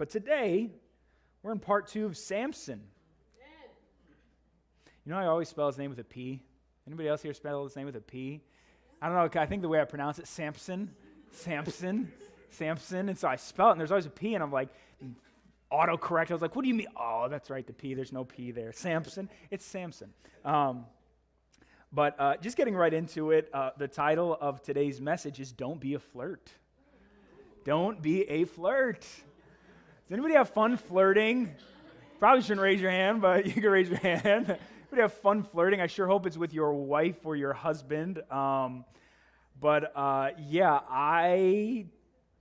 But today, we're in part 2 of Samson. You know I always spell his name with a P? Anybody else here spell his name with a P? I don't know, I think the way I pronounce it, Samson. And so I spell it, and there's always a P, and I'm like, autocorrect. I was like, what do you mean? Oh, that's right, the P. There's no P there. Samson. It's Samson. But just getting right into it, the title of today's message is Don't Be a Flirt. Don't be a flirt. Does anybody have fun flirting? Probably shouldn't raise your hand, but you can raise your hand. Anybody have fun flirting? I sure hope it's with your wife or your husband. I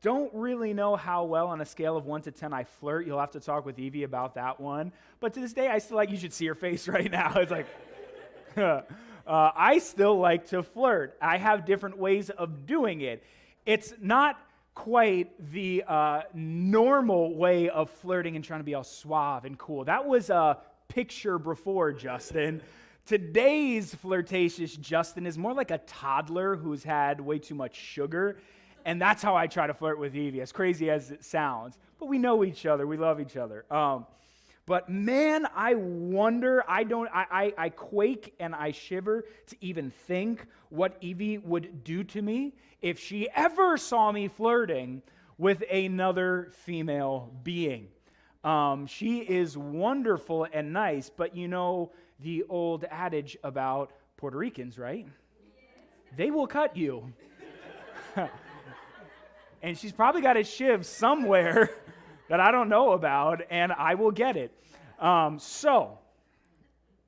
don't really know how well on a scale of 1 to 10 I flirt. You'll have to talk with Evie about that one. But to this day, I still you should see her face right now. It's like, I still like to flirt. I have different ways of doing it. It's not quite the normal way of flirting and trying to be all suave and cool. That was a picture before Justin. Today's flirtatious Justin is more like a toddler who's had way too much sugar, and that's how I try to flirt with Evie, as crazy as it sounds. But we know each other. We love each other. But man, I wonder, I quake and I shiver to even think what Evie would do to me if she ever saw me flirting with another female being. She is wonderful and nice, but you know the old adage about Puerto Ricans, right? They will cut you. And she's probably got a shiv somewhere that I don't know about, and I will get it. So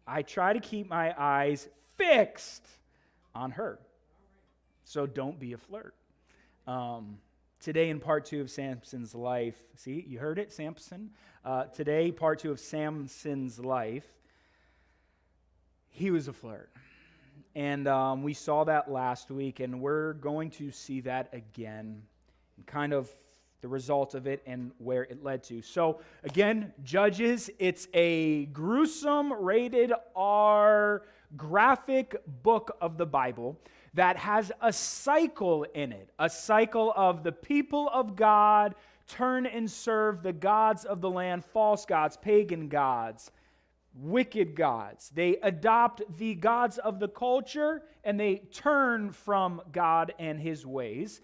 I try to keep my eyes fixed on her. So don't be a flirt. Today in part 2 of Samson's life, see, you heard it, Samson? Today, part 2 of Samson's life, he was a flirt. And we saw that last week, and we're going to see that again, and kind of the result of it and where it led to. So again, Judges, it's a gruesome, rated R, graphic book of the Bible that has a cycle in it, a cycle of the people of God turn and serve the gods of the land, false gods, pagan gods, wicked gods. They adopt the gods of the culture, and they turn from God and his ways.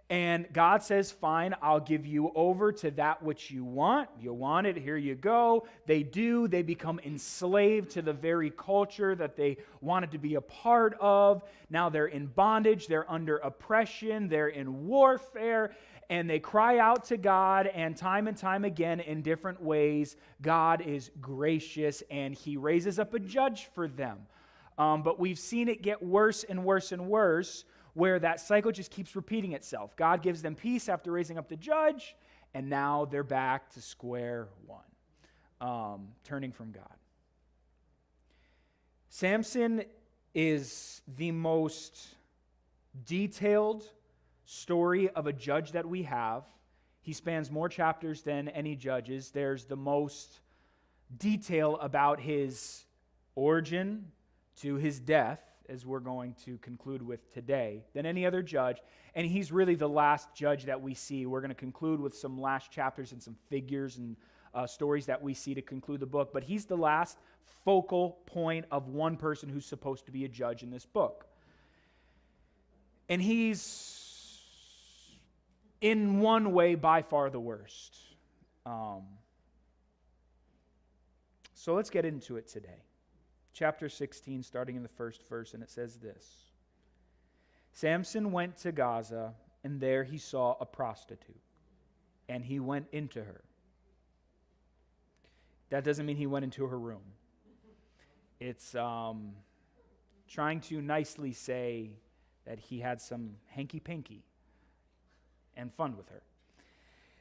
And God says, fine, I'll give you over to that which you want. You want it, here you go. They do. They become enslaved to the very culture that they wanted to be a part of. Now they're in bondage. They're under oppression. They're in warfare. And they cry out to God, and time again, in different ways, God is gracious, and he raises up a judge for them. But we've seen it get worse and worse and worse, where that cycle just keeps repeating itself. God gives them peace after raising up the judge, and now they're back to square one, turning from God. Samson is the most detailed story of a judge that we have. He spans more chapters than any judges. There's the most detail about his origin to his death, as we're going to conclude with today, than any other judge. And he's really the last judge that we see. We're going to conclude with some last chapters and some figures and stories that we see to conclude the book. But he's the last focal point of one person who's supposed to be a judge in this book. And he's, in one way, by far the worst. So let's get into it today. Chapter 16, starting in the first verse, and it says this. Samson went to Gaza, and there he saw a prostitute, and he went into her. That doesn't mean he went into her room. It's trying to nicely say that he had some hanky-panky and fun with her.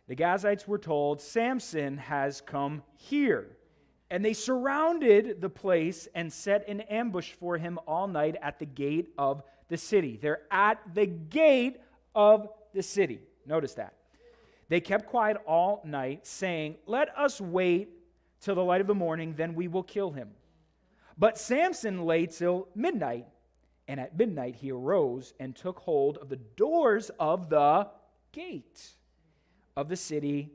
The Gazites were told, Samson has come here. And they surrounded the place and set an ambush for him all night at the gate of the city. They're at the gate of the city. Notice that. They kept quiet all night, saying, let us wait till the light of the morning, then we will kill him. But Samson lay till midnight, and at midnight he arose and took hold of the doors of the gate of the city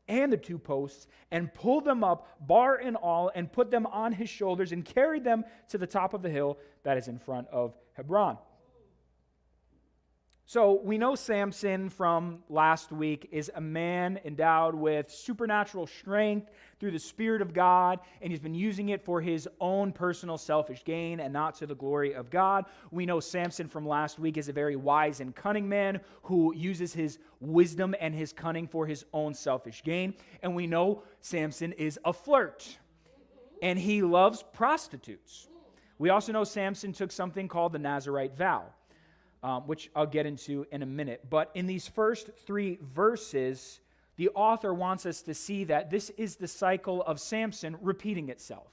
and the 2 posts, and pulled them up, bar and all, and put them on his shoulders, and carried them to the top of the hill that is in front of Hebron. So we know Samson from last week is a man endowed with supernatural strength through the Spirit of God, and he's been using it for his own personal selfish gain and not to the glory of God. We know Samson from last week is a very wise and cunning man who uses his wisdom and his cunning for his own selfish gain. And we know Samson is a flirt, and he loves prostitutes. We also know Samson took something called the Nazirite vow, which I'll get into in a minute. But in these first 3 verses, the author wants us to see that this is the cycle of Samson repeating itself.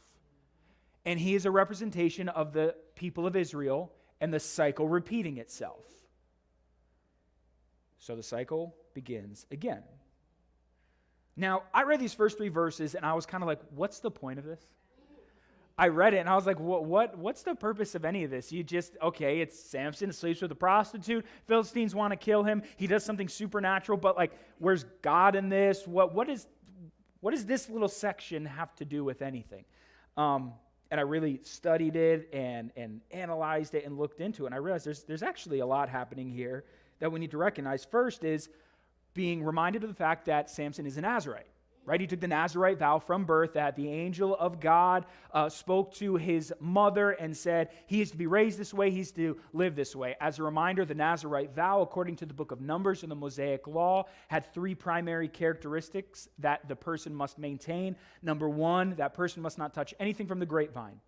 And he is a representation of the people of Israel and the cycle repeating itself. So the cycle begins again. Now, I read these first 3 verses and I was kind of like, what's the point of this? I read it and I was like, what's the purpose of any of this? You just, okay, it's Samson sleeps with a prostitute. Philistines want to kill him. He does something supernatural, but like, where's God in this? What does this little section have to do with anything? And I really studied it and analyzed it and looked into it. And I realized there's actually a lot happening here that we need to recognize. First is being reminded of the fact that Samson is a Nazirite. Right? He took the Nazirite vow from birth that the angel of God spoke to his mother and said, he is to be raised this way, he's to live this way. As a reminder, the Nazirite vow, according to the book of Numbers in the Mosaic Law, had 3 primary characteristics that the person must maintain. Number 1, that person must not touch anything from the grapevine.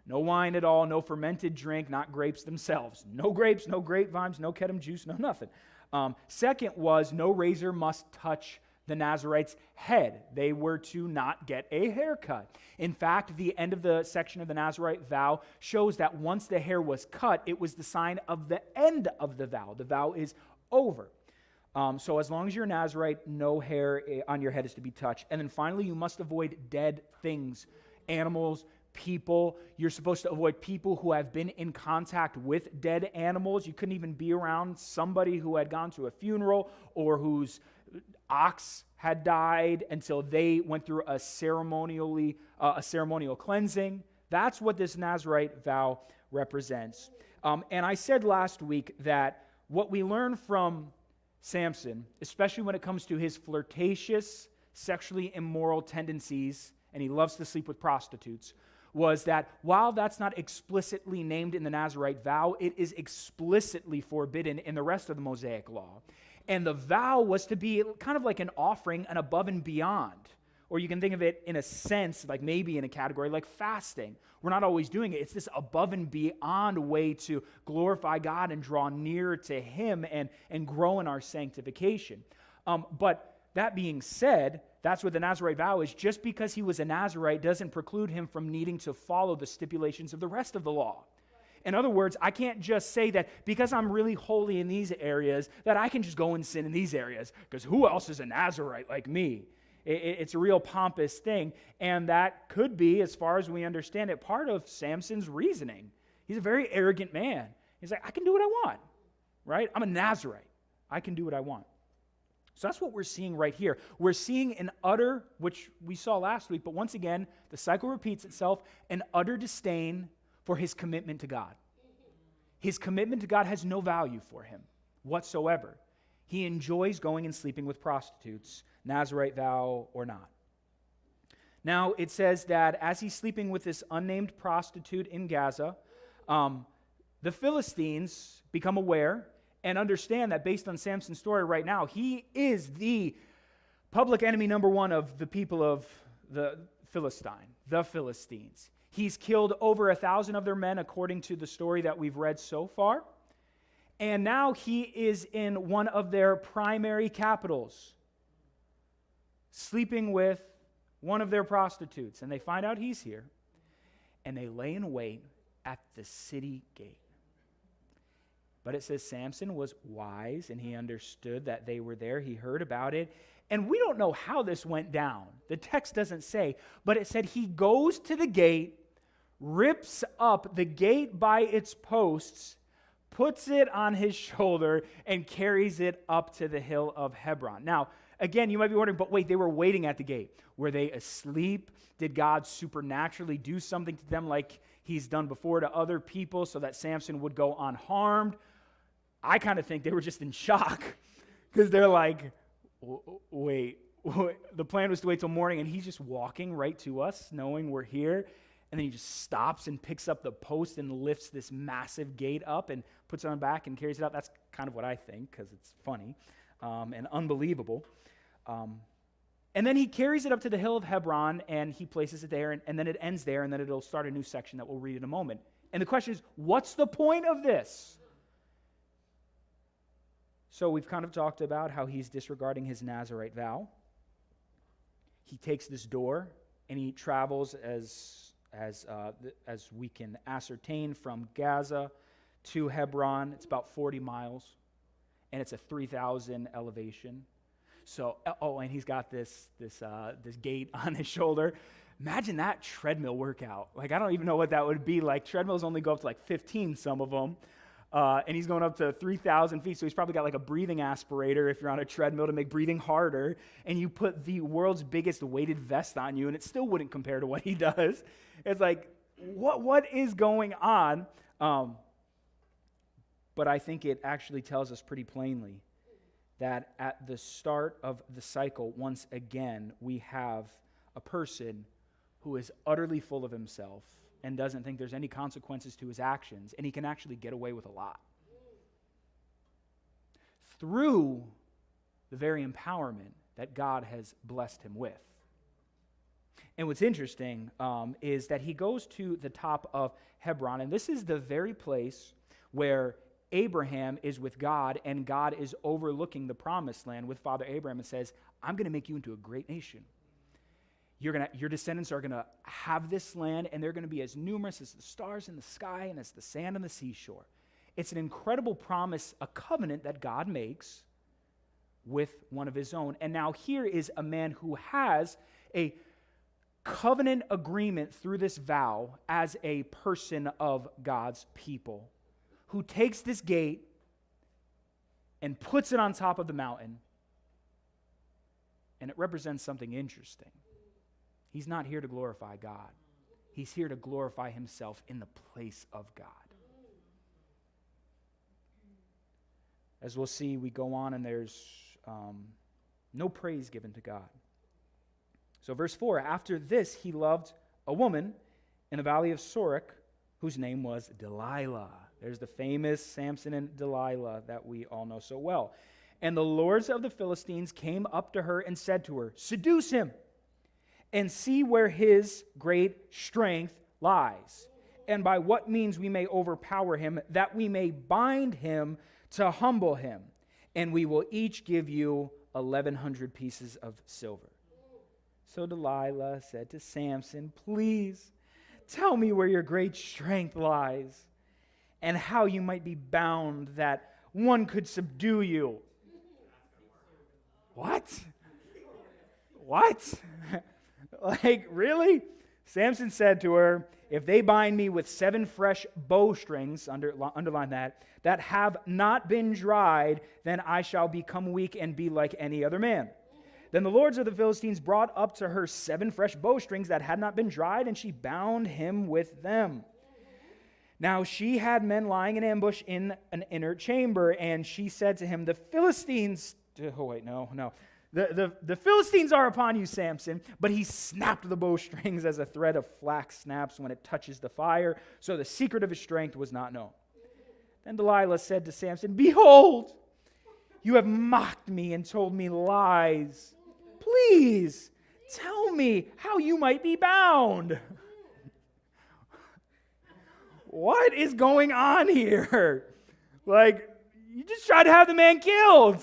No wine at all, no fermented drink, not grapes themselves. No grapes, no grapevines, no Kedem juice, no nothing. Second was no razor must touch the Nazirite's head. They were to not get a haircut. In fact, the end of the section of the Nazirite vow shows that once the hair was cut, it was the sign of the end of the vow. The vow is over. So as long as you're a Nazirite, no hair on your head is to be touched. And then finally, you must avoid dead things, animals, people. You're supposed to avoid people who have been in contact with dead animals. You couldn't even be around somebody who had gone to a funeral or whose ox had died until they went through a ceremonial cleansing. That's what this Nazirite vow represents. And I said last week that what we learn from Samson, especially when it comes to his flirtatious, sexually immoral tendencies, and he loves to sleep with prostitutes, was that while that's not explicitly named in the Nazirite vow, it is explicitly forbidden in the rest of the Mosaic Law. And the vow was to be kind of like an offering, an above and beyond. Or you can think of it in a sense, like maybe in a category like fasting. We're not always doing it. It's this above and beyond way to glorify God and draw near to Him and grow in our sanctification. But that being said, that's what the Nazirite vow is. Just because he was a Nazirite doesn't preclude him from needing to follow the stipulations of the rest of the law. In other words, I can't just say that because I'm really holy in these areas that I can just go and sin in these areas, because who else is a Nazirite like me? It's a real pompous thing, and that could be, as far as we understand it, part of Samson's reasoning. He's a very arrogant man. He's like, I can do what I want, right? I'm a Nazirite. I can do what I want. So that's what we're seeing right here. We're seeing an utter, which we saw last week, but once again, the cycle repeats itself, an utter disdain for his commitment to God. His commitment to God has no value for him whatsoever. He enjoys going and sleeping with prostitutes, Nazirite vow or not. Now, it says that as he's sleeping with this unnamed prostitute in Gaza, the Philistines become aware and understand that based on Samson's story right now, he is the public enemy number 1 of the people of the Philistines. He's killed over 1,000 of their men according to the story that we've read so far. And now he is in one of their primary capitals, sleeping with one of their prostitutes. And they find out he's here, and they lay in wait at the city gate. But it says Samson was wise, and he understood that they were there. He heard about it. And we don't know how this went down. The text doesn't say, but it said he goes to the gate, rips up the gate by its posts, puts it on his shoulder, and carries it up to the hill of Hebron. Now, Again, you might be wondering, but wait, they were waiting at the gate. Were they asleep? Did God supernaturally do something to them like he's done before to other people so that Samson would go unharmed? I kind of think they were just in shock because they're like, wait, the plan was to wait till morning, and he's just walking right to us, knowing we're here, and then he just stops and picks up the post and lifts this massive gate up and puts it on back and carries it out. That's kind of what I think because it's funny and unbelievable. And then he carries it up to the hill of Hebron, and he places it there, and then it ends there, and then it'll start a new section that we'll read in a moment. And the question is, what's the point of this? So we've kind of talked about how he's disregarding his Nazirite vow. He takes this door, and he travels, as we can ascertain, from Gaza to Hebron. It's about 40 miles, and it's a 3,000 elevation. So, and he's got this gate on his shoulder. Imagine that treadmill workout. Like, I don't even know what that would be like. Treadmills only go up to like 15, some of them. And he's going up to 3,000 feet, so he's probably got like a breathing aspirator if you're on a treadmill to make breathing harder. And you put the world's biggest weighted vest on you, and it still wouldn't compare to what he does. It's like, what is going on? But I think it actually tells us pretty plainly that at the start of the cycle, once again, we have a person who is utterly full of himself and doesn't think there's any consequences to his actions, and he can actually get away with a lot through the very empowerment that God has blessed him with. And what's interesting is that he goes to the top of Hebron, and this is the very place where Abraham is with God, and God is overlooking the promised land with Father Abraham and says, I'm going to make you into a great nation. Your descendants are going to have this land, and they're going to be as numerous as the stars in the sky and as the sand on the seashore. It's an incredible promise, a covenant that God makes with one of his own. And now here is a man who has a covenant agreement through this vow as a person of God's people, who takes this gate and puts it on top of the mountain, and it represents something interesting. He's not here to glorify God. He's here to glorify himself in the place of God. As we'll see, we go on, and there's no praise given to God. So verse 4, after this he loved a woman in the valley of Sorek, whose name was Delilah. There's the famous Samson and Delilah that we all know so well. And the lords of the Philistines came up to her and said to her, seduce him, and see where his great strength lies, and by what means we may overpower him, that we may bind him to humble him, and we will each give you 1,100 pieces of silver. So Delilah said to Samson, please tell me where your great strength lies, and how you might be bound that one could subdue you. What? Like, really? Samson said to her, if they bind me with 7 fresh bowstrings, underline that have not been dried, then I shall become weak and be like any other man. Then the lords of the Philistines brought up to her 7 fresh bowstrings that had not been dried, and she bound him with them. Now she had men lying in ambush in an inner chamber, and she said to him, the Philistines are upon you, Samson. But he snapped the bowstrings as a thread of flax snaps when it touches the fire, so the secret of his strength was not known. Then Delilah said to Samson, behold, you have mocked me and told me lies. Please tell me how you might be bound. What is going on here? Like, you just tried to have the man killed.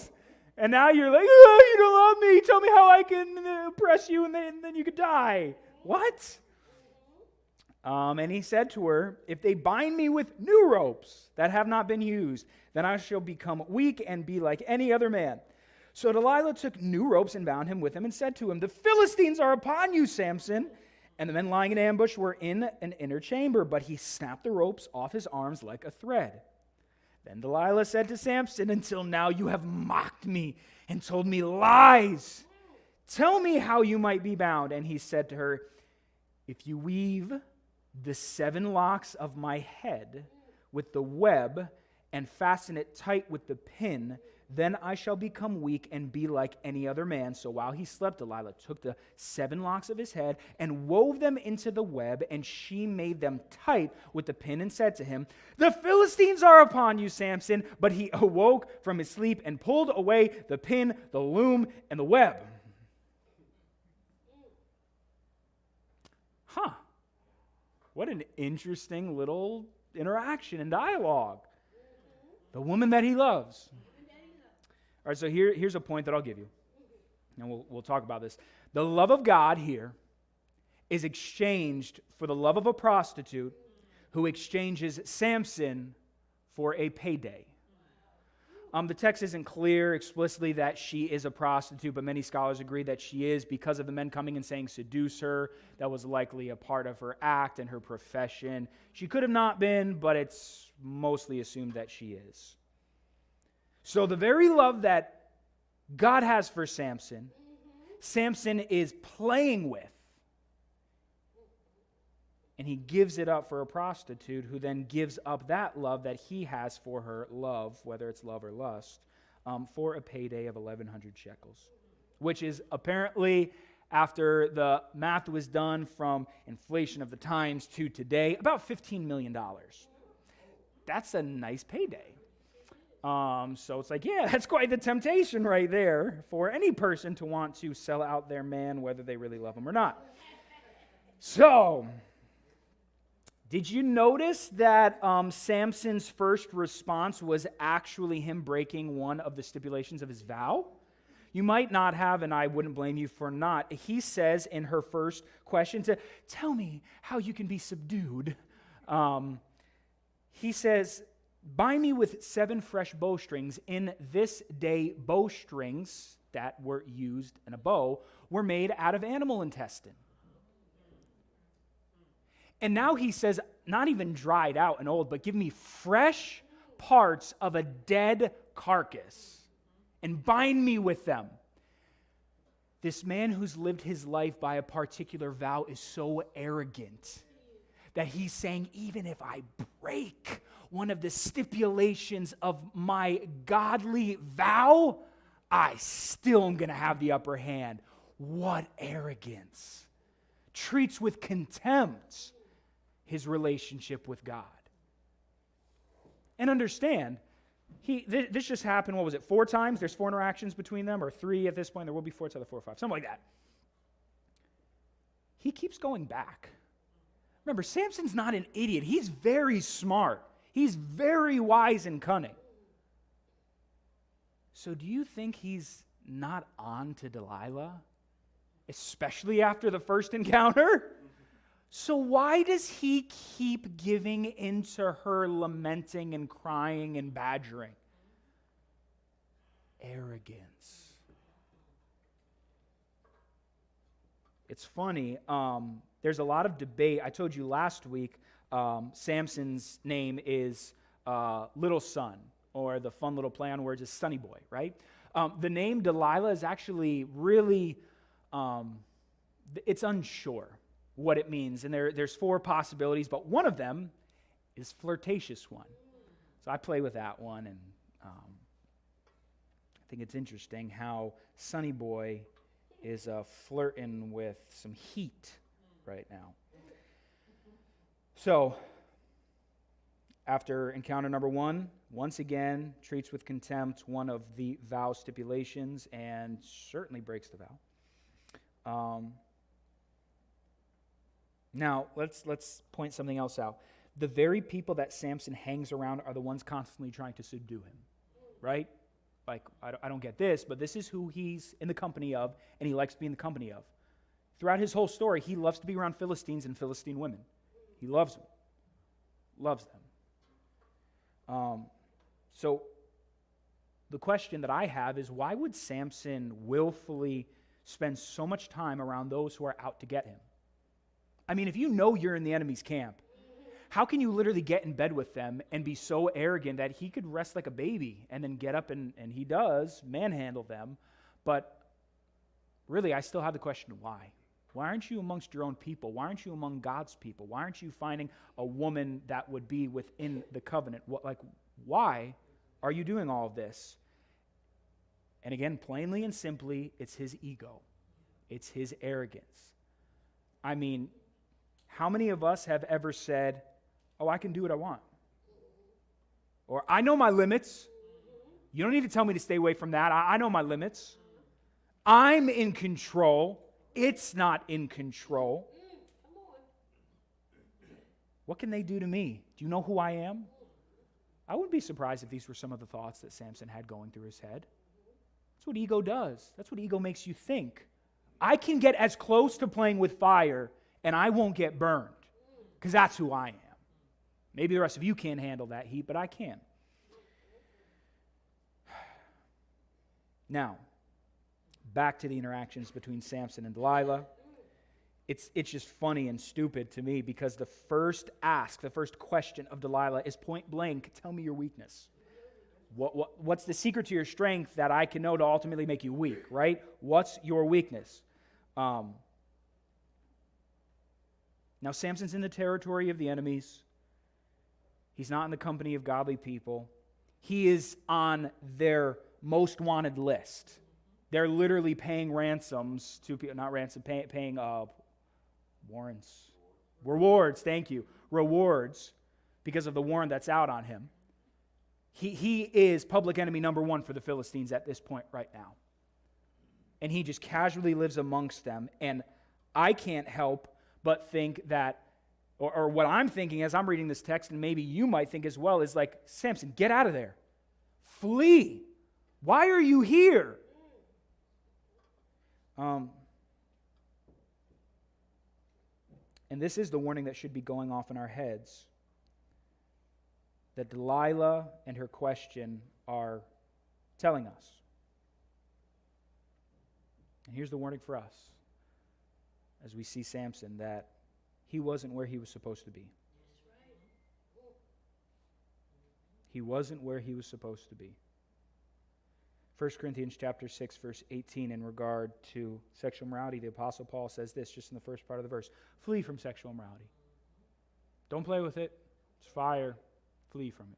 And now you're like, oh, you don't love me. Tell me how I can oppress you, and then you could die. What? And he said to her, if they bind me with new ropes that have not been used, then I shall become weak and be like any other man. So Delilah took new ropes and bound him with them and said to him, the Philistines are upon you, Samson. And the men lying in ambush were in an inner chamber, but he snapped the ropes off his arms like a thread. Then Delilah said to Samson, until now you have mocked me and told me lies. Tell me how you might be bound. And he said to her, if you weave the 7 locks of my head with the web and fasten it tight with the pin, then I shall become weak and be like any other man. So while he slept, Delilah took the 7 locks of his head and wove them into the web, and she made them tight with the pin and said to him, the Philistines are upon you, Samson. But he awoke from his sleep and pulled away the pin, the loom, and the web. Huh. What an interesting little interaction and dialogue. The woman that he loves. All right, so here's a point that I'll give you, and we'll talk about this. The love of God here is exchanged for the love of a prostitute who exchanges Samson for a payday. The text isn't clear explicitly that she is a prostitute, but many scholars agree that she is because of the men coming and saying seduce her. That was likely a part of her act and her profession. She could have not been, but it's mostly assumed that she is. So the very love that God has for Samson, Samson is playing with. And he gives it up for a prostitute who then gives up that love that he has for her love, whether it's love or lust, for a payday of 1,100 shekels, which is apparently, after the math was done from inflation of the times to today, about $15 million. That's a nice payday. So it's like, yeah, that's quite the temptation right there for any person to want to sell out their man, whether they really love him or not. So, did you notice that Samson's first response was actually him breaking one of the stipulations of his vow? You might not have, and I wouldn't blame you for not. He says in her first question, tell me how you can be subdued. He says, bind me with 7 fresh bowstrings. In this day, bowstrings that were used in a bow were made out of animal intestine. And now he says, not even dried out and old, but give me fresh parts of a dead carcass and bind me with them. This man who's lived his life by a particular vow is so arrogant that he's saying, even if I break one of the stipulations of my godly vow, I still am going to have the upper hand. What arrogance. Treats with contempt his relationship with God. And understand, this just happened, 4 times? There's 4 interactions between them, or 3 at this point. There will be 4, it's either 4 or 5, something like that. He keeps going back. Remember, Samson's not an idiot. He's very smart. He's very wise and cunning. So do you think he's not on to Delilah? Especially after the first encounter? So why does he keep giving into her lamenting and crying and badgering? Arrogance. It's funny. There's a lot of debate. I told you last week, Samson's name is Little Son, or the fun little play on words is Sonny Boy, right? The name Delilah is actually really, it's unsure what it means. And there's 4 possibilities, but one of them is flirtatious one. So I play with that one, and I think it's interesting how Sonny Boy is flirting with some heat right now. So, after encounter number 1, once again, treats with contempt one of the vow stipulations and certainly breaks the vow. Now, let's point something else out. The very people that Samson hangs around are the ones constantly trying to subdue him, right? Like, I don't get this, but this is who he's in the company of, and he likes to be in the company of. Throughout his whole story, he loves to be around Philistines and Philistine women. He loves them. Loves them. So the question that I have is, why would Samson willfully spend so much time around those who are out to get him? I mean, if you know you're in the enemy's camp, how can you literally get in bed with them and be so arrogant that he could rest like a baby and then get up and he does manhandle them? But really, I still have the question, why? Why aren't you amongst your own people? Why aren't you among God's people? Why aren't you finding a woman that would be within the covenant? Why are you doing all of this? And again, plainly and simply, it's his ego. It's his arrogance. I mean, how many of us have ever said, oh, I can do what I want? Or, I know my limits. You don't need to tell me to stay away from that. I know my limits. I'm in control. It's not in control. What can they do to me? Do you know who I am? I wouldn't be surprised if these were some of the thoughts that Samson had going through his head. That's what ego does. That's what ego makes you think. I can get as close to playing with fire and I won't get burned because that's who I am. Maybe the rest of you can't handle that heat, but I can. Now, back to the interactions between Samson and Delilah. It's just funny and stupid to me because the first question of Delilah is point blank, tell me your weakness. What's the secret to your strength that I can know to ultimately make you weak, right? What's your weakness? Now, Samson's in the territory of the enemies. He's not in the company of godly people. He is on their most wanted list. They're literally paying ransoms to people, not ransom, paying warrants. Rewards, thank you. Rewards because of the warrant that's out on him. He is public enemy number one for the Philistines at this point right now. And he just casually lives amongst them. And I can't help but think that, or what I'm thinking as I'm reading this text, and maybe you might think as well, is like, Samson, get out of there. Flee. Why are you here? And this is the warning that should be going off in our heads, that Delilah and her question are telling us. And here's the warning for us as we see Samson, that he wasn't where he was supposed to be. He wasn't where he was supposed to be. 1 Corinthians chapter 6, verse 18, in regard to sexual immorality, the Apostle Paul says this just in the first part of the verse: flee from sexual immorality. Don't play with it. It's fire. Flee from it.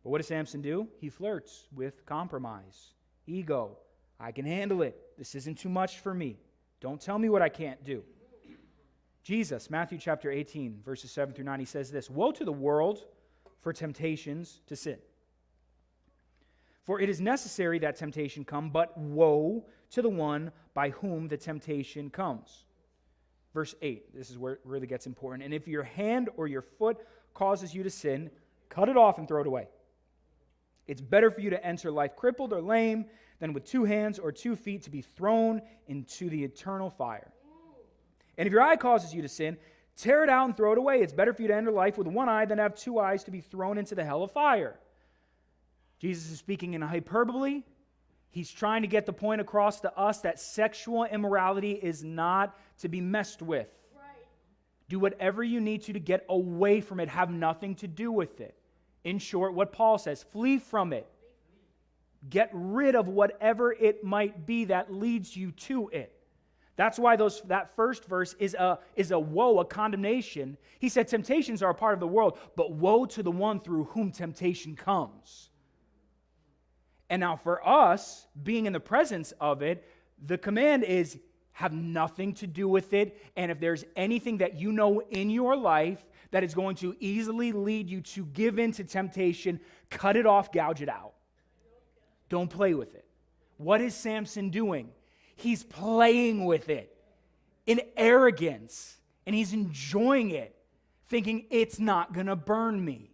But what does Samson do? He flirts with compromise, ego. I can handle it. This isn't too much for me. Don't tell me what I can't do. Jesus, Matthew chapter 18, verses 7 through 9, he says this: woe to the world for temptations to sin. For it is necessary that temptation come, but woe to the one by whom the temptation comes. Verse 8, this is where it really gets important. And if your hand or your foot causes you to sin, cut it off and throw it away. It's better for you to enter life crippled or lame than with 2 hands or 2 feet to be thrown into the eternal fire. And if your eye causes you to sin, tear it out and throw it away. It's better for you to enter life with 1 eye than have 2 eyes to be thrown into the hell of fire. Jesus is speaking in hyperbole. He's trying to get the point across to us that sexual immorality is not to be messed with. Right. Do whatever you need to get away from it. Have nothing to do with it. In short, what Paul says, flee from it. Get rid of whatever it might be that leads you to it. That's why that first verse is a woe, a condemnation. He said temptations are a part of the world, but woe to the one through whom temptation comes. And now for us, being in the presence of it, the command is have nothing to do with it. And if there's anything that you know in your life that is going to easily lead you to give in to temptation, cut it off, gouge it out. Don't play with it. What is Samson doing? He's playing with it in arrogance, and he's enjoying it, thinking it's not going to burn me.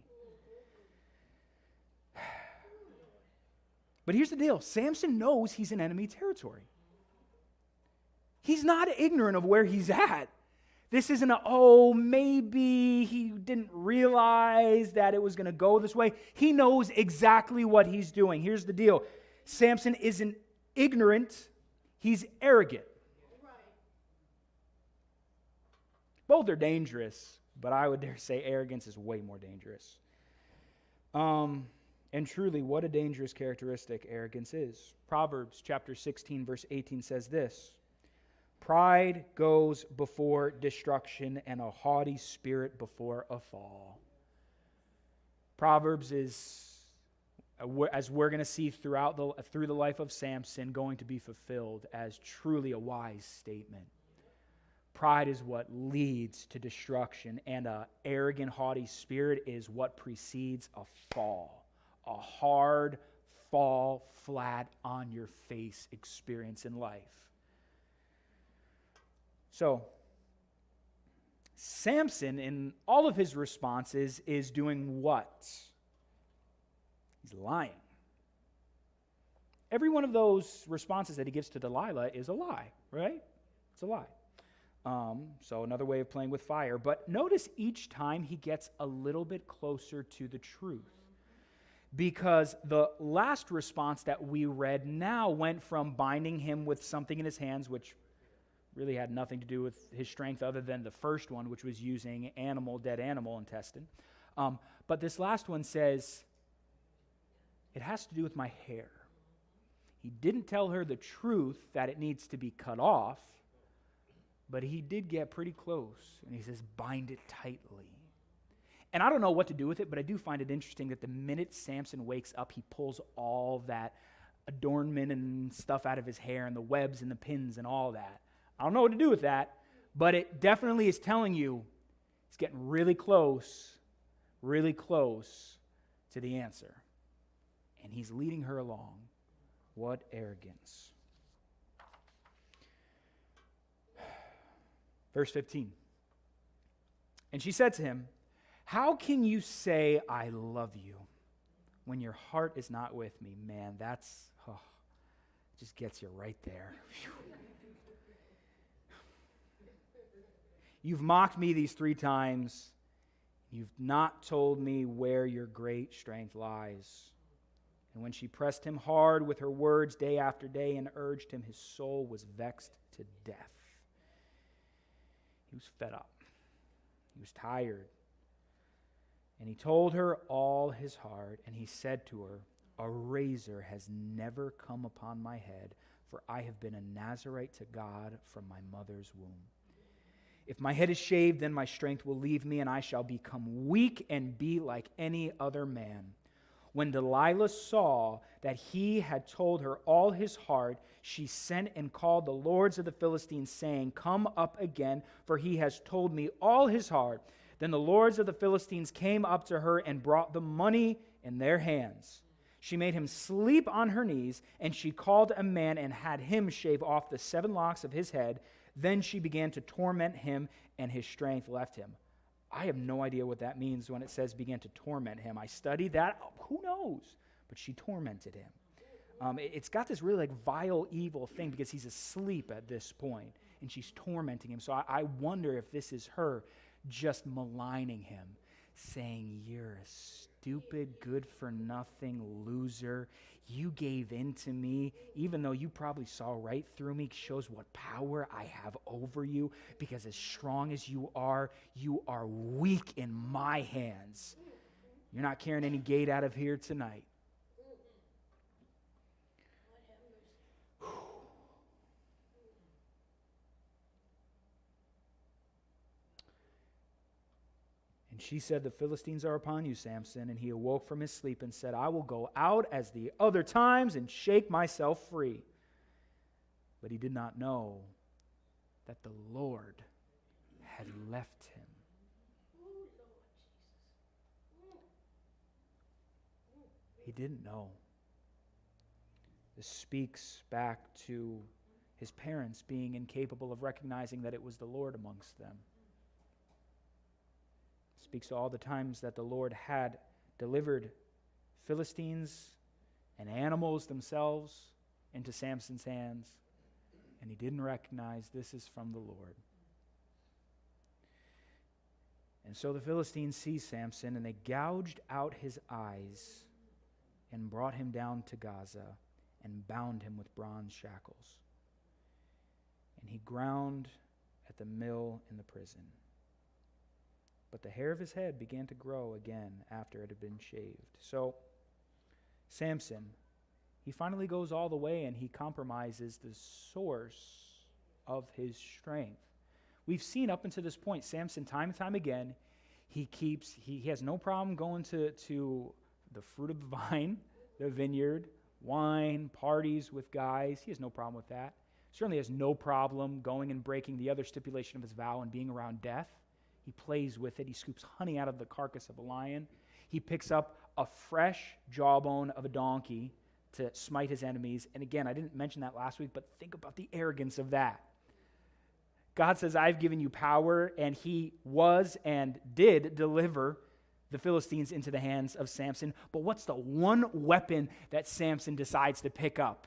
But here's the deal. Samson knows he's in enemy territory. He's not ignorant of where he's at. This isn't maybe he didn't realize that it was going to go this way. He knows exactly what he's doing. Here's the deal. Samson isn't ignorant. He's arrogant. Both are dangerous, but I would dare say arrogance is way more dangerous. And truly, what a dangerous characteristic arrogance is. Proverbs chapter 16, verse 18 says this: "Pride goes before destruction, and a haughty spirit before a fall." Proverbs is, as we're going to see through the life of Samson, going to be fulfilled as truly a wise statement. Pride is what leads to destruction, and an arrogant, haughty spirit is what precedes a fall, a hard fall flat on your face experience in life. So, Samson, in all of his responses, is doing what? He's lying. Every one of those responses that he gives to Delilah is a lie, right? It's a lie. So another way of playing with fire. But notice each time he gets a little bit closer to the truth. Because the last response that we read now went from binding him with something in his hands, which really had nothing to do with his strength other than the first one, which was using dead animal intestine. But this last one says, it has to do with my hair. He didn't tell her the truth that it needs to be cut off, but he did get pretty close. And he says, bind it tightly. And I don't know what to do with it, but I do find it interesting that the minute Samson wakes up, he pulls all that adornment and stuff out of his hair and the webs and the pins and all that. I don't know what to do with that, but it definitely is telling you he's getting really close to the answer. And he's leading her along. What arrogance. Verse 15. And she said to him, "How can you say I love you when your heart is not with me?" Man, just gets you right there. "You've mocked me these 3 times. You've not told me where your great strength lies." And when she pressed him hard with her words day after day and urged him, his soul was vexed to death. He was fed up. He was tired. And he told her all his heart, and he said to her, "A razor has never come upon my head, for I have been a Nazarite to God from my mother's womb. If my head is shaved, then my strength will leave me, and I shall become weak and be like any other man." When Delilah saw that he had told her all his heart, she sent and called the lords of the Philistines, saying, "Come up again, for he has told me all his heart." Then the lords of the Philistines came up to her and brought the money in their hands. She made him sleep on her knees, and she called a man and had him shave off the 7 locks of his head. Then she began to torment him, and his strength left him. I have no idea what that means when it says began to torment him. I studied that. Who knows? But she tormented him. It's got this really vile, evil thing because he's asleep at this point, and she's tormenting him. So I wonder if this is her just maligning him, saying, "You're a stupid, good-for-nothing loser. You gave in to me, even though you probably saw right through me. Shows what power I have over you, because as strong as you are weak in my hands. You're not carrying any gate out of here tonight." And she said, "The Philistines are upon you, Samson." And he awoke from his sleep and said, "I will go out as the other times and shake myself free." But he did not know that the Lord had left him. He didn't know. This speaks back to his parents being incapable of recognizing that it was the Lord amongst them. Speaks to all the times that the Lord had delivered Philistines and animals themselves into Samson's hands, and he didn't recognize this is from the Lord. And so the Philistines seized Samson, and they gouged out his eyes and brought him down to Gaza and bound him with bronze shackles. And he ground at the mill in the prison. but the hair of his head began to grow again after it had been shaved. So, Samson, he finally goes all the way and he compromises the source of his strength. We've seen up until this point, Samson, time and time again, he has no problem going to the fruit of the vine, the vineyard, wine, parties with guys. He has no problem with that. Certainly has no problem going and breaking the other stipulation of his vow and being around death. He plays with it. He scoops honey out of the carcass of a lion. He picks up a fresh jawbone of a donkey to smite his enemies. And again, I didn't mention that last week, but think about the arrogance of that. God says, I've given you power, and he was and did deliver the Philistines into the hands of Samson. But what's the one weapon that Samson decides to pick up?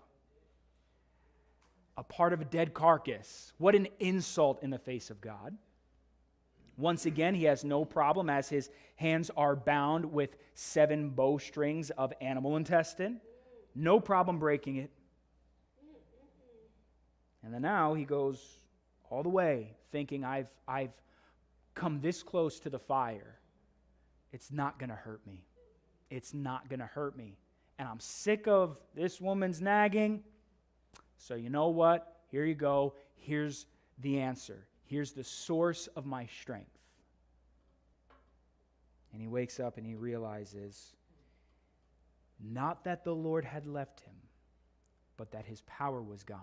A part of a dead carcass. What an insult in the face of God. Once again, he has no problem as his hands are bound with 7 bowstrings of animal intestine. No problem breaking it. And then now he goes all the way thinking, I've come this close to the fire. It's not going to hurt me. It's not going to hurt me. And I'm sick of this woman's nagging. So you know what? Here you go. Here's the answer. Here's the source of my strength. And he wakes up and he realizes not that the Lord had left him, but that his power was gone.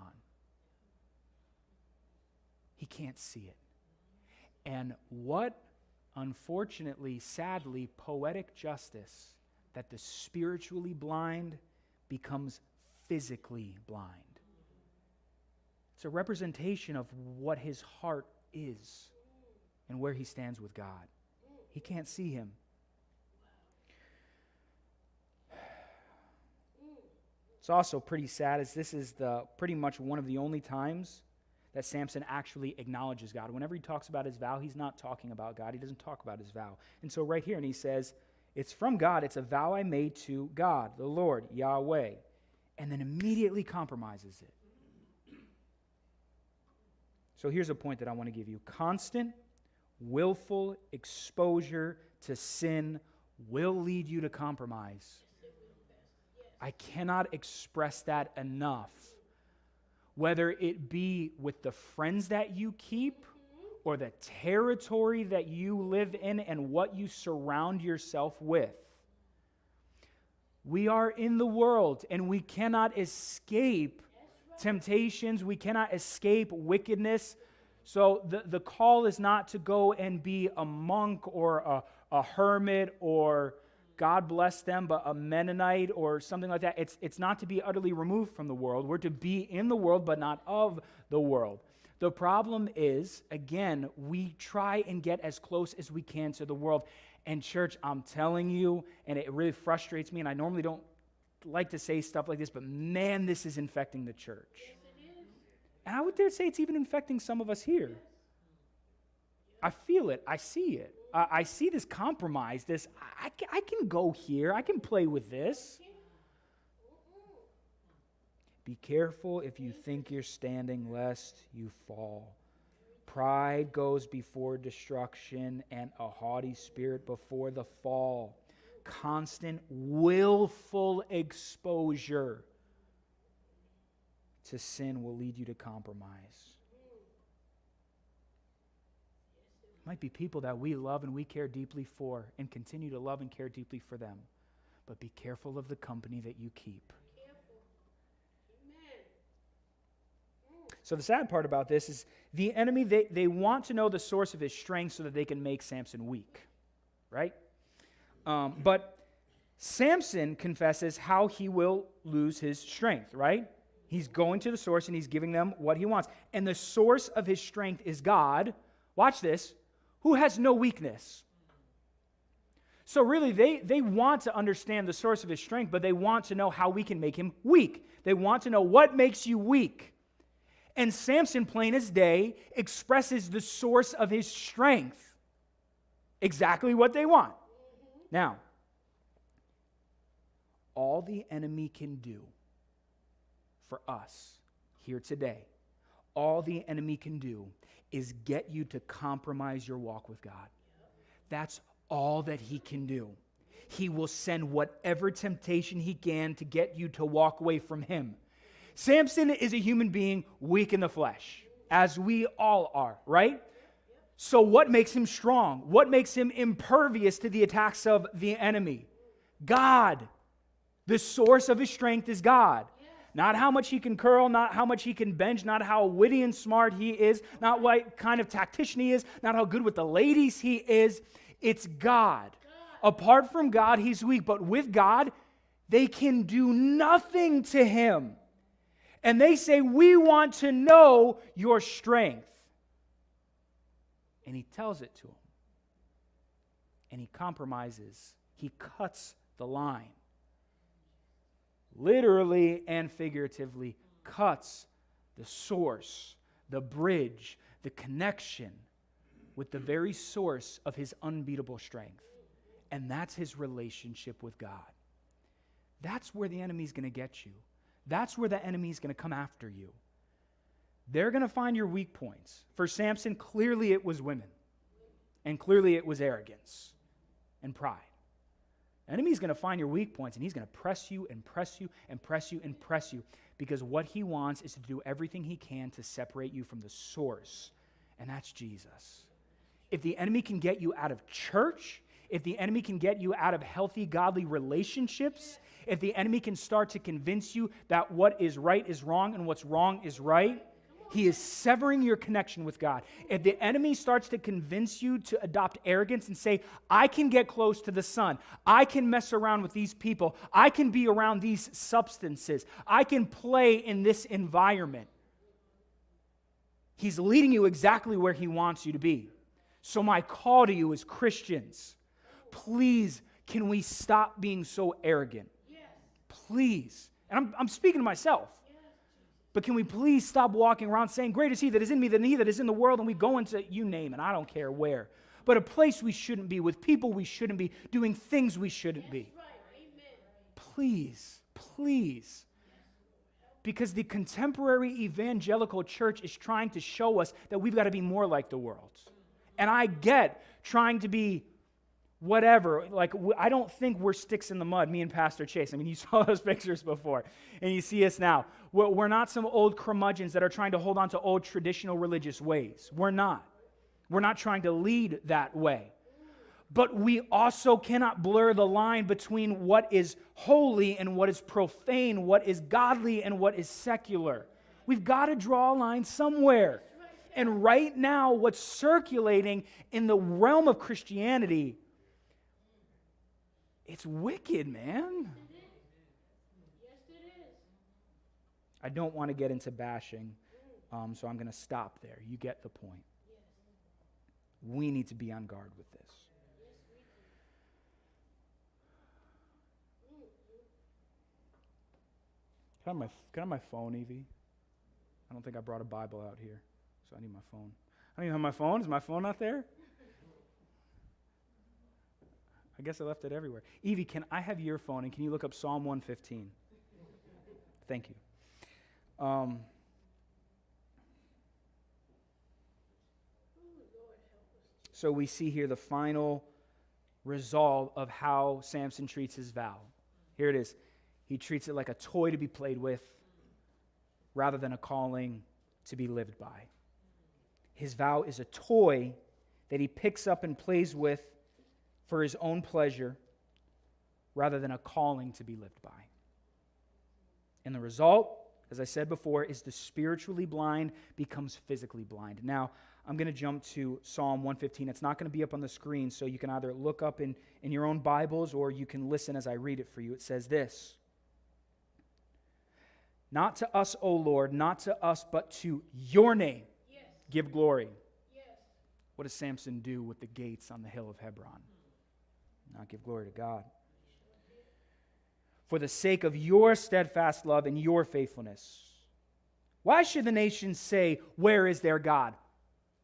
He can't see it. And what, unfortunately, sadly, poetic justice, that the spiritually blind becomes physically blind. It's a representation of what his heart is and where he stands with God. He can't see him. It's also pretty sad as this is pretty much one of the only times that Samson actually acknowledges God. Whenever he talks about his vow, he's not talking about God. He doesn't talk about his vow. And so right here, and he says, it's from God. It's a vow I made to God, the Lord, Yahweh. And then immediately compromises it. So here's a point that I want to give you. Constant, willful exposure to sin will lead you to compromise. I cannot express that enough. Whether it be with the friends that you keep or the territory that you live in and what you surround yourself with. We are in the world and we cannot escape temptations. We cannot escape wickedness. So the call is not to go and be a monk or a hermit or, God bless them, but a Mennonite or something like that. It's not to be utterly removed from the world. We're to be in the world, but not of the world. The problem is, again, we try and get as close as we can to the world. And church, I'm telling you, and it really frustrates me, and I normally don't like to say stuff like this, but man, this is infecting the church. Yes, it is. And I would dare say it's even infecting some of us here. Yes. I feel it. I see it. I see this compromise, this, I can go here, I can play with this. Be careful if you think you're standing, lest you fall. Pride goes before destruction, and a haughty spirit before the fall. Constant, willful exposure to sin will lead you to compromise. Might be people that we love and we care deeply for and continue to love and care deeply for them. But be careful of the company that you keep. So the sad part about this is the enemy, they want to know the source of his strength so that they can make Samson weak, right? But Samson confesses how he will lose his strength, right? He's going to the source and he's giving them what he wants. And the source of his strength is God. Watch this. Who has no weakness. So really, they want to understand the source of his strength, but they want to know how we can make him weak. They want to know what makes you weak. And Samson, plain as day, expresses the source of his strength. Exactly what they want. Now, all the enemy can do for us here today, all the enemy can do is get you to compromise your walk with God. That's all that he can do. He will send whatever temptation he can to get you to walk away from him. Samson is a human being weak in the flesh, as we all are, right? So what makes him strong? What makes him impervious to the attacks of the enemy? God. The source of his strength is God. Not how much he can curl, not how much he can bench, not how witty and smart he is, not what kind of tactician he is, not how good with the ladies he is. It's God. Apart from God, he's weak. But with God, they can do nothing to him. And they say, we want to know your strength. And he tells it to him. And he compromises. He cuts the line. Literally and figuratively cuts the source, the bridge, the connection with the very source of his unbeatable strength. And that's his relationship with God. That's where the enemy's going to get you. That's where the enemy's going to come after you. They're going to find your weak points. For Samson, clearly it was women. And clearly it was arrogance and pride. The enemy's going to find your weak points, and he's going to press you and press you and press you and press you, because what he wants is to do everything he can to separate you from the source, and that's Jesus. If the enemy can get you out of church, if the enemy can get you out of healthy, godly relationships, if the enemy can start to convince you that what is right is wrong and what's wrong is right, he is severing your connection with God. If the enemy starts to convince you to adopt arrogance and say, I can get close to the sun, I can mess around with these people, I can be around these substances, I can play in this environment, he's leading you exactly where he wants you to be. So my call to you as Christians, please, can we stop being so arrogant? Please. And I'm speaking to myself. But can we please stop walking around saying, greater is he that is in me than he that is in the world, and we go into, you name it, I don't care where. But a place we shouldn't be, with people we shouldn't be, doing things we shouldn't be. Please, please. Because the contemporary evangelical church is trying to show us that we've got to be more like the world. And I get trying to be whatever, like I don't think we're sticks in the mud, me and Pastor Chase. I mean, you saw those pictures before, and you see us now. We're not some old curmudgeons that are trying to hold on to old traditional religious ways. We're not. We're not trying to lead that way. But we also cannot blur the line between what is holy and what is profane, what is godly and what is secular. We've got to draw a line somewhere. And right now, what's circulating in the realm of Christianity, it's wicked, man. Yes, it is. I don't want to get into bashing, so I'm going to stop there. You get the point. Yes. We need to be on guard with this. Yes, we do. Can I have my phone, Evie? I don't think I brought a Bible out here, so I need my phone. I don't even have my phone. Is my phone not there? I guess I left it everywhere. Evie, can I have your phone, and can you look up Psalm 115? Thank you. So we see here the final result of how Samson treats his vow. Here it is. He treats it like a toy to be played with rather than a calling to be lived by. His vow is a toy that he picks up and plays with for his own pleasure rather than a calling to be lived by. And the result, as I said before, is the spiritually blind becomes physically blind. Now, I'm going to jump to Psalm 115. It's not going to be up on the screen, so you can either look up in your own Bibles or you can listen as I read it for you. It says this: Not to us, O Lord, not to us, but to your name give glory. Yes. What does Samson do with the gates on the hill of Hebron? Not give glory to God. For the sake of your steadfast love and your faithfulness. Why should the nations say, where is their God?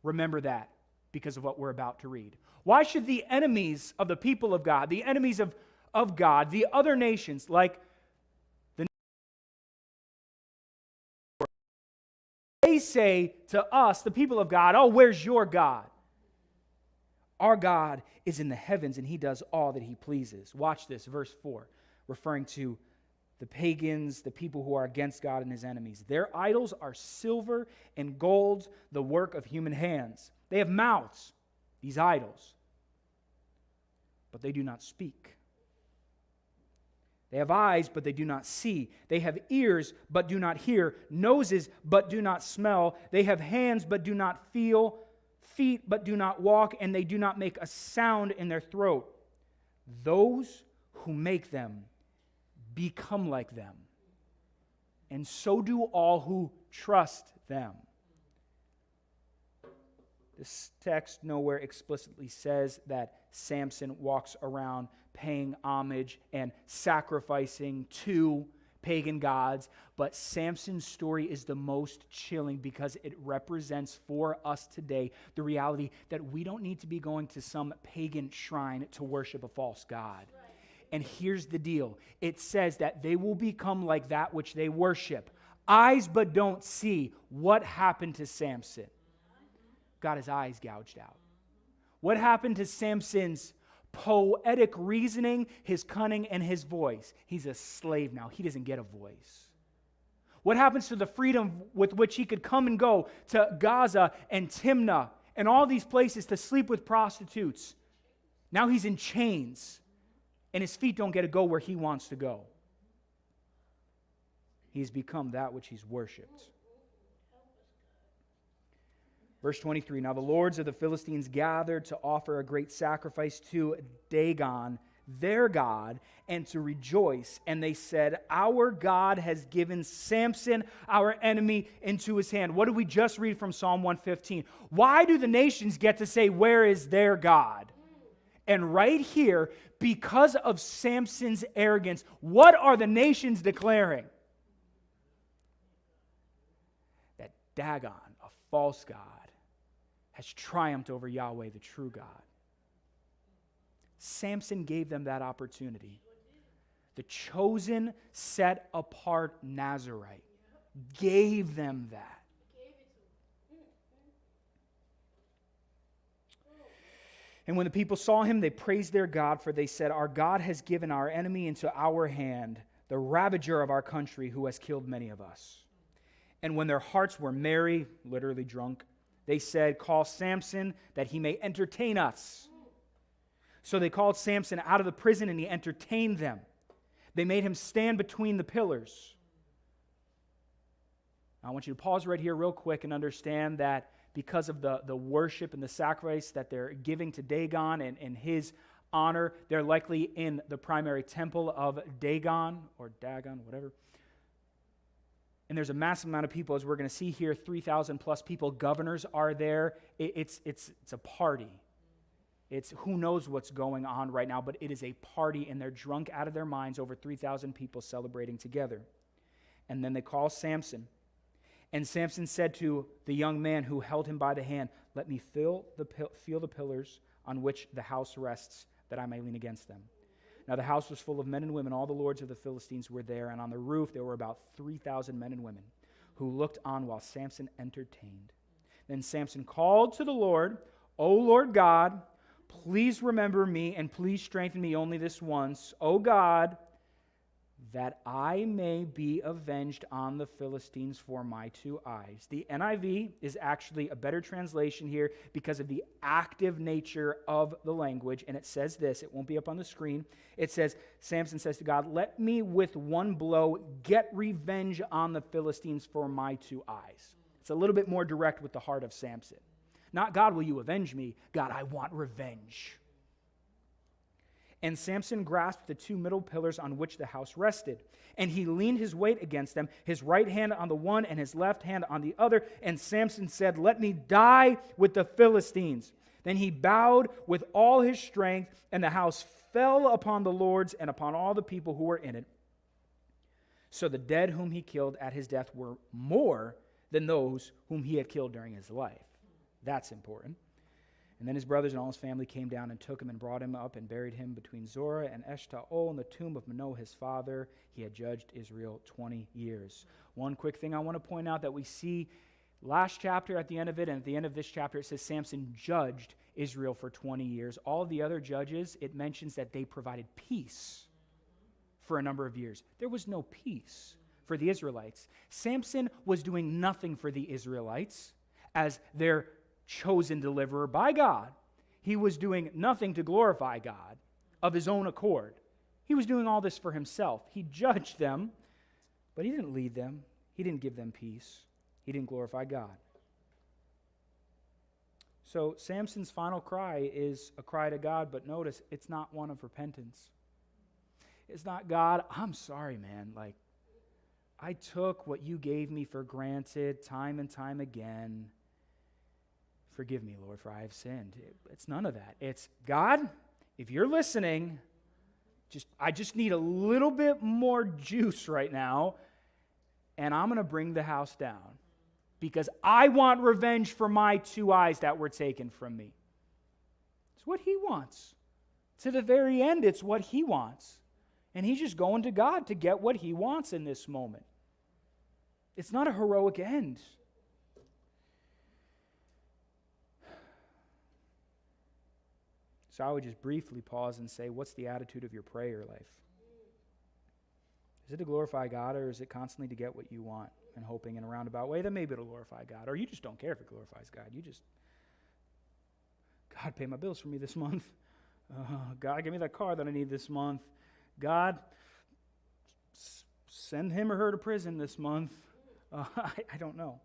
Remember that because of what we're about to read. Why should the enemies of the people of God, the enemies of God, the other nations, like the they say to us, the people of God, oh, where's your God? Our God is in the heavens, and he does all that he pleases. Watch this, verse 4, referring to the pagans, the people who are against God and his enemies. Their idols are silver and gold, the work of human hands. They have mouths, these idols, but they do not speak. They have eyes, but they do not see. They have ears, but do not hear. Noses, but do not smell. They have hands, but do not feel. Feet, but do not walk. And they do not make a sound in their throat. Those who make them become like them. And so do all who trust them. This text nowhere explicitly says that Samson walks around paying homage and sacrificing to pagan gods, but Samson's story is the most chilling because it represents for us today the reality that we don't need to be going to some pagan shrine to worship a false god. And here's the deal. It says that they will become like that which they worship. Eyes but don't see. What happened to Samson? Got his eyes gouged out. What happened to Samson's poetic reasoning, his cunning, and his voice? He's a slave now. He doesn't get a voice. What happens to the freedom with which he could come and go to Gaza and Timnah and all these places to sleep with prostitutes? Now he's in chains, and his feet don't get to go where he wants to go. He's become that which he's worshipped. Verse 23, now the lords of the Philistines gathered to offer a great sacrifice to Dagon, their god, and to rejoice. And they said, our God has given Samson, our enemy, into his hand. What did we just read from Psalm 115? Why do the nations get to say, where is their God? And right here, because of Samson's arrogance, what are the nations declaring? That Dagon, a false god, has triumphed over Yahweh, the true God. Samson gave them that opportunity. The chosen, set apart Nazarite gave them that. And when the people saw him, they praised their God, for they said, our God has given our enemy into our hand, the ravager of our country, who has killed many of us. And when their hearts were merry, literally drunk, they said, call Samson that he may entertain us. So they called Samson out of the prison, and he entertained them. They made him stand between the pillars. Now, I want you to pause right here real quick and understand that because of the worship and the sacrifice that they're giving to Dagon and his honor, they're likely in the primary temple of Dagon, or Dagon, whatever. And there's a massive amount of people, as we're going to see here, 3,000 plus people. Governors are there. It's a party. It's who knows what's going on right now, but it is a party, and they're drunk out of their minds, over 3,000 people celebrating together. And then they call Samson. And Samson said to the young man who held him by the hand, let me feel the pillars on which the house rests, that I may lean against them. Now the house was full of men and women. All the lords of the Philistines were there, and on the roof there were about 3,000 men and women who looked on while Samson entertained. Then Samson called to the Lord, O Lord God, please remember me, and please strengthen me only this once, O God, that I may be avenged on the Philistines for my two eyes. The NIV is actually a better translation here because of the active nature of the language, and it says this, it won't be up on the screen. It says, Samson says to God, let me with one blow get revenge on the Philistines for my two eyes. It's a little bit more direct with the heart of Samson. Not, God, will you avenge me? God, I want revenge. And Samson grasped the two middle pillars on which the house rested. And he leaned his weight against them, his right hand on the one and his left hand on the other. And Samson said, let me die with the Philistines. Then he bowed with all his strength, and the house fell upon the lords and upon all the people who were in it. So the dead whom he killed at his death were more than those whom he had killed during his life. That's important. And then his brothers and all his family came down and took him and brought him up and buried him between Zorah and Eshtaol in the tomb of Manoah his father. He had judged Israel 20 years. One quick thing I want to point out that we see Last chapter at the end of it, and at the end of this chapter, it says Samson judged Israel for 20 years. All of the other judges, it mentions that they provided peace for a number of years. There was no peace for the Israelites. Samson was doing nothing for the Israelites as their chosen deliverer by God. He was doing nothing to glorify God of his own accord. He was doing all this for himself. He judged them, but he didn't lead them. He didn't give them peace. He didn't glorify God. So Samson's final cry is a cry to God, but notice it's not one of repentance. It's not, God, I'm sorry, man. Like, I took what you gave me for granted time and time again. Forgive me, Lord, for I have sinned. It's none of that. It's, God, if you're listening, I just need a little bit more juice right now, and I'm going to bring the house down because I want revenge for my 2 eyes that were taken from me. It's what he wants. To the very end, it's what he wants. And he's just going to God to get what he wants in this moment. It's not a heroic end. So I would just briefly pause and say, what's the attitude of your prayer life? Is it to glorify God, or is it constantly to get what you want and hoping in a roundabout way that maybe it'll glorify God? Or you just don't care if it glorifies God. You just, God, pay my bills for me this month. God, give me that car that I need this month. God, send him or her to prison this month. I don't know.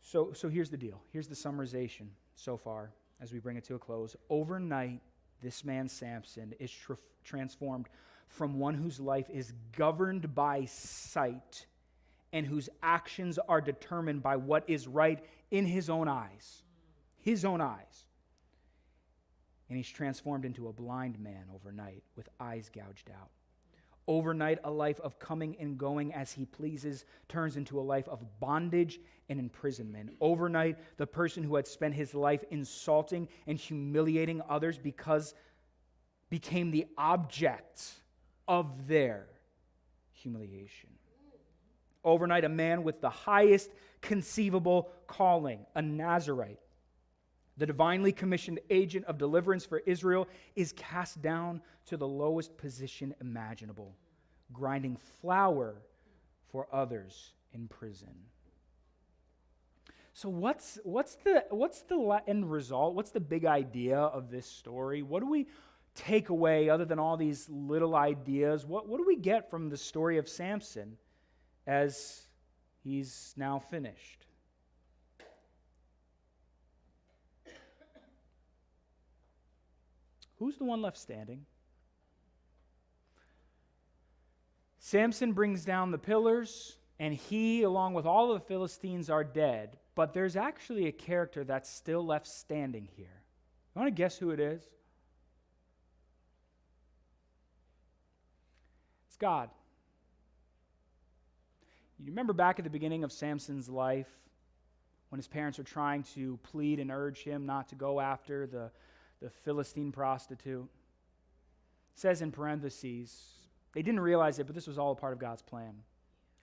So here's the deal. Here's the summarization so far as we bring it to a close. Overnight, this man Samson is transformed from one whose life is governed by sight and whose actions are determined by what is right in his own eyes. His own eyes. And he's transformed into a blind man overnight with eyes gouged out. Overnight, a life of coming and going as he pleases turns into a life of bondage and imprisonment. Overnight, the person who had spent his life insulting and humiliating others became the object of their humiliation. Overnight, a man with the highest conceivable calling, a Nazirite, the divinely commissioned agent of deliverance for Israel, is cast down to the lowest position imaginable, grinding flour for others in prison. So what's the end result? What's the big idea of this story? What do we take away other than all these little ideas? What do we get from the story of Samson as he's now finished? Who's the one left standing? Samson brings down the pillars, and he, along with all of the Philistines, are dead. But there's actually a character that's still left standing here. You want to guess who it is? It's God. You remember back at the beginning of Samson's life, when his parents are trying to plead and urge him not to go after the Philistine prostitute. It says in parentheses, they didn't realize it, but this was all a part of God's plan.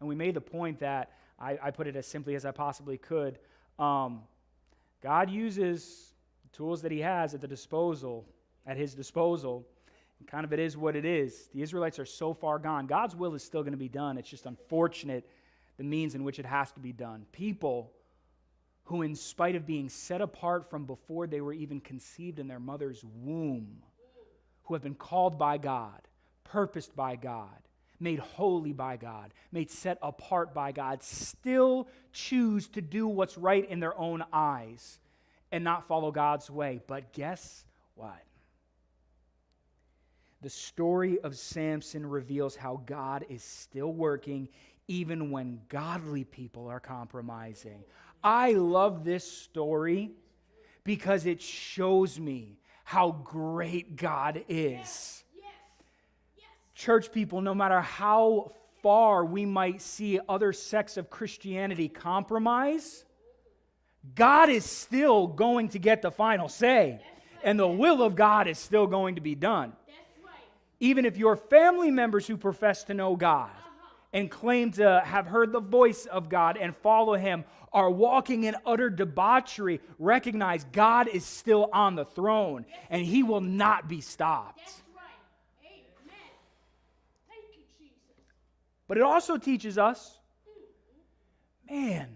And we made the point that, I put it as simply as I possibly could, God uses the tools that he has at his disposal, and kind of it is what it is. The Israelites are so far gone. God's will is still going to be done. It's just unfortunate the means in which it has to be done. People who, in spite of being set apart from before they were even conceived in their mother's womb, who have been called by God, purposed by God, made holy by God, made set apart by God, still choose to do what's right in their own eyes and not follow God's way. But guess what? The story of Samson reveals how God is still working even when godly people are compromising. I love this story because it shows me how great God is. Church people, no matter how far we might see other sects of Christianity compromise, God is still going to get the final say, and the will of God is still going to be done. Even if your family members who profess to know God and claim to have heard the voice of God and follow him are walking in utter debauchery, recognize God is still on the throne and he will not be stopped. That's right. Amen. Thank you, Jesus. But it also teaches us, man,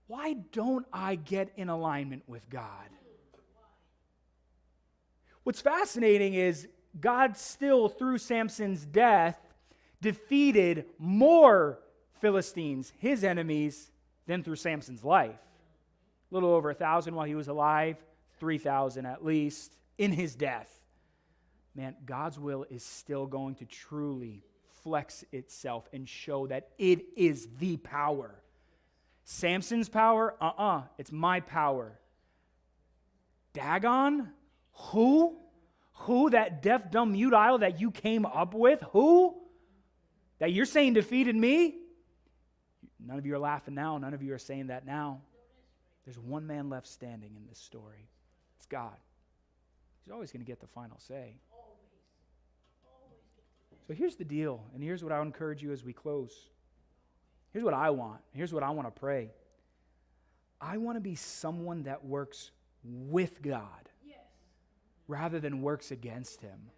why don't I get in alignment with God? What's fascinating is God still, through Samson's death, defeated more Philistines, his enemies, than through Samson's life. A little over 1,000 while he was alive, 3,000 at least in his death. Man, God's will is still going to truly flex itself and show that it is the power. Samson's power? It's my power. Dagon? Who? Who? That deaf, dumb, mute idol that you came up with? Who? That you're saying defeated me? None of you are laughing now. None of you are saying that now. There's one man left standing in this story. It's God. He's always going to get the final say. So here's the deal, and here's what I would encourage you as we close. Here's what I want. Here's what I want to pray. I want to be someone that works with God rather than works against him.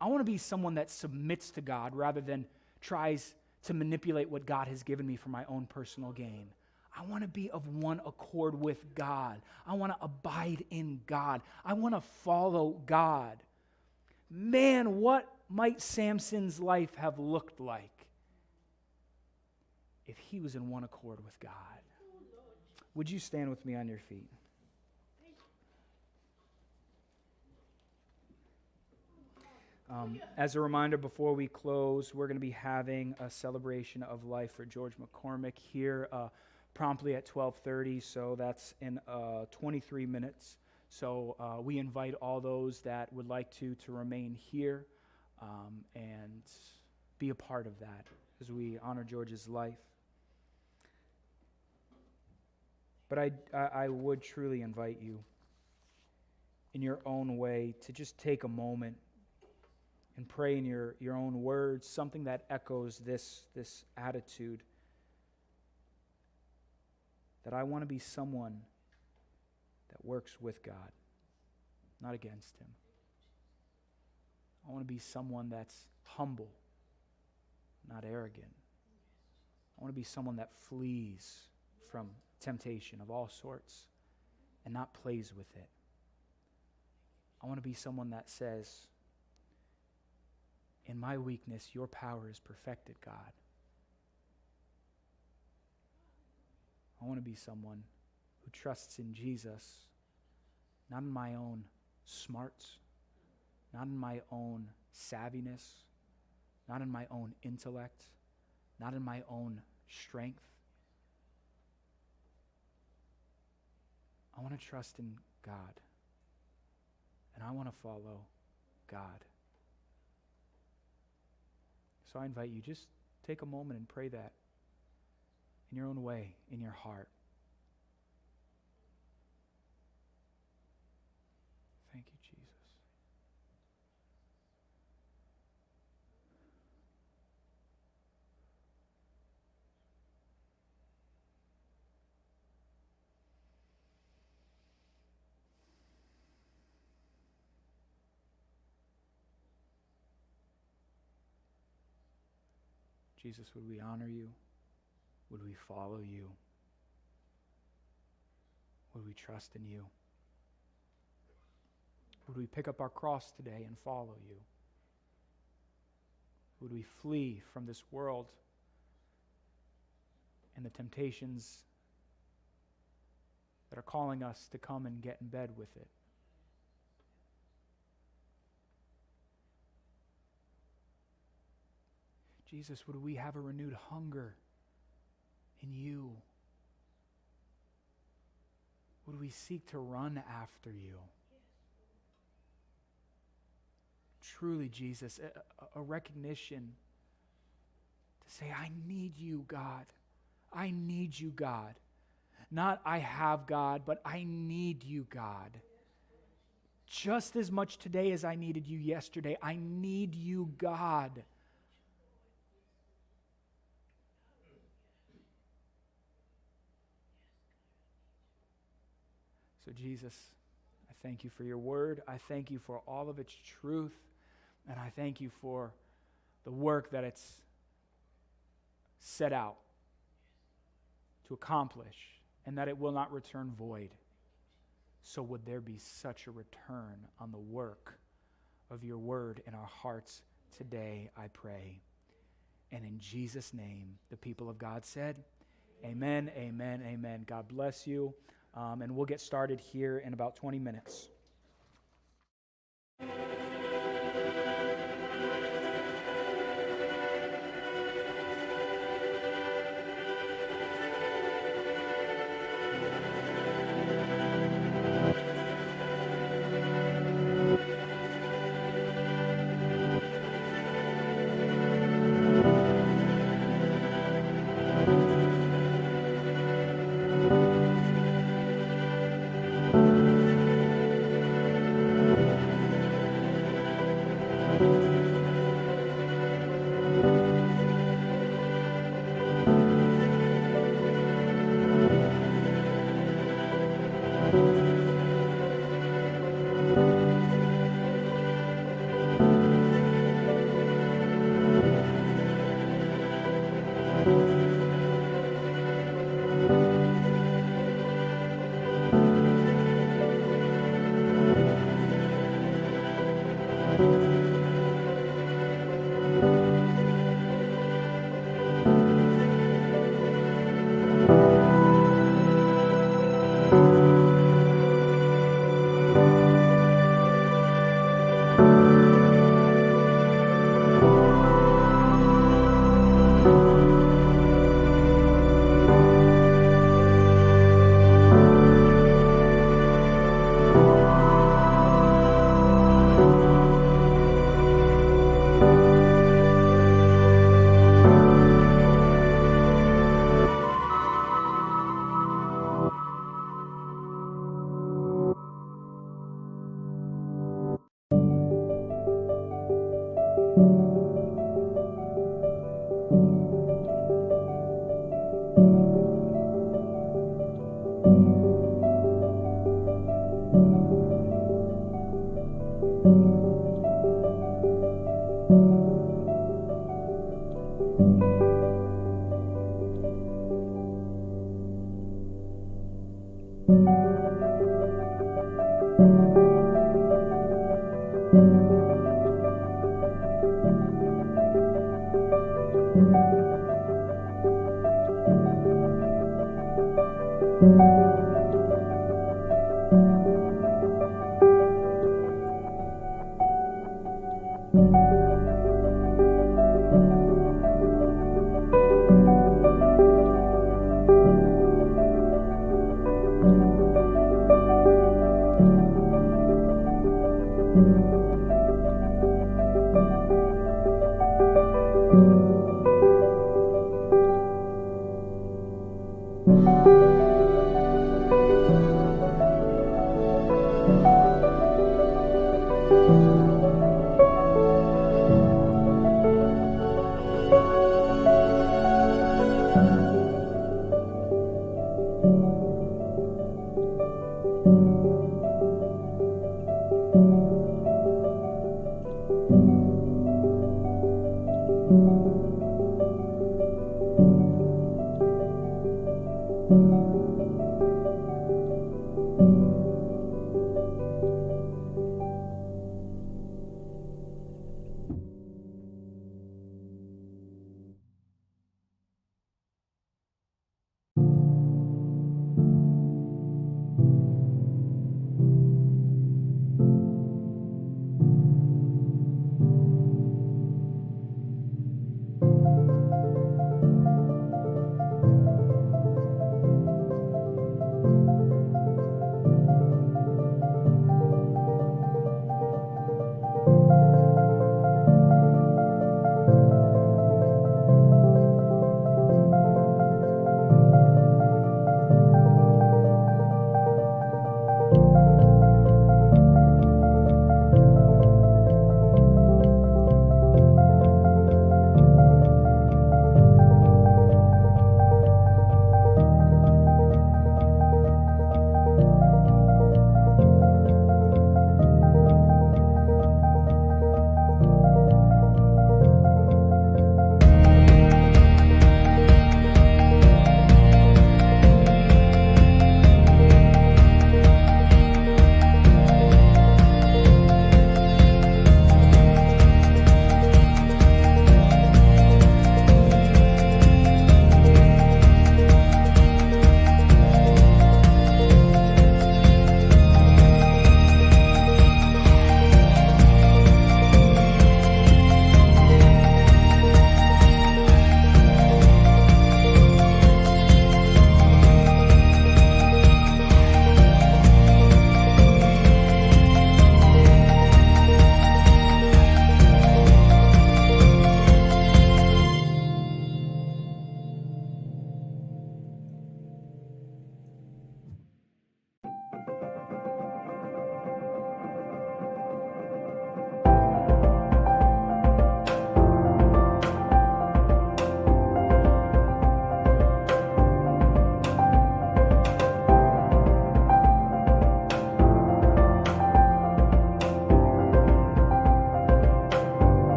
I want to be someone that submits to God rather than tries to manipulate what God has given me for my own personal gain. I want to be of one accord with God. I want to abide in God. I want to follow God. Man, what might Samson's life have looked like if he was in one accord with God? Would you stand with me on your feet? As a reminder, before we close, we're going to be having a celebration of life for George McCormick here promptly at 12:30, so that's in 23 minutes. So we invite all those that would like to remain here and be a part of that as we honor George's life. But I would truly invite you in your own way to just take a moment and pray in your own words, something that echoes this attitude that I want to be someone that works with God, not against him. I want to be someone that's humble, not arrogant. I want to be someone that flees from temptation of all sorts and not plays with it. I want to be someone that says, in my weakness, your power is perfected, God. I want to be someone who trusts in Jesus, not in my own smarts, not in my own savviness, not in my own intellect, not in my own strength. I want to trust in God, and I want to follow God. So I invite you, just take a moment and pray that in your own way, in your heart. Thank you, Jesus. Jesus, would we honor you? Would we follow you? Would we trust in you? Would we pick up our cross today and follow you? Would we flee from this world and the temptations that are calling us to come and get in bed with it? Jesus, would we have a renewed hunger in you? Would we seek to run after you? Truly, Jesus, a recognition to say, I need you, God. I need you, God. Not I have God, but I need you, God. Just as much today as I needed you yesterday, I need you, God. So Jesus, I thank you for your word. I thank you for all of its truth. And I thank you for the work that it's set out to accomplish, and that it will not return void. So would there be such a return on the work of your word in our hearts today, I pray. And in Jesus' name, the people of God said, amen, amen, amen. God bless you. And we'll get started here in about 20 minutes.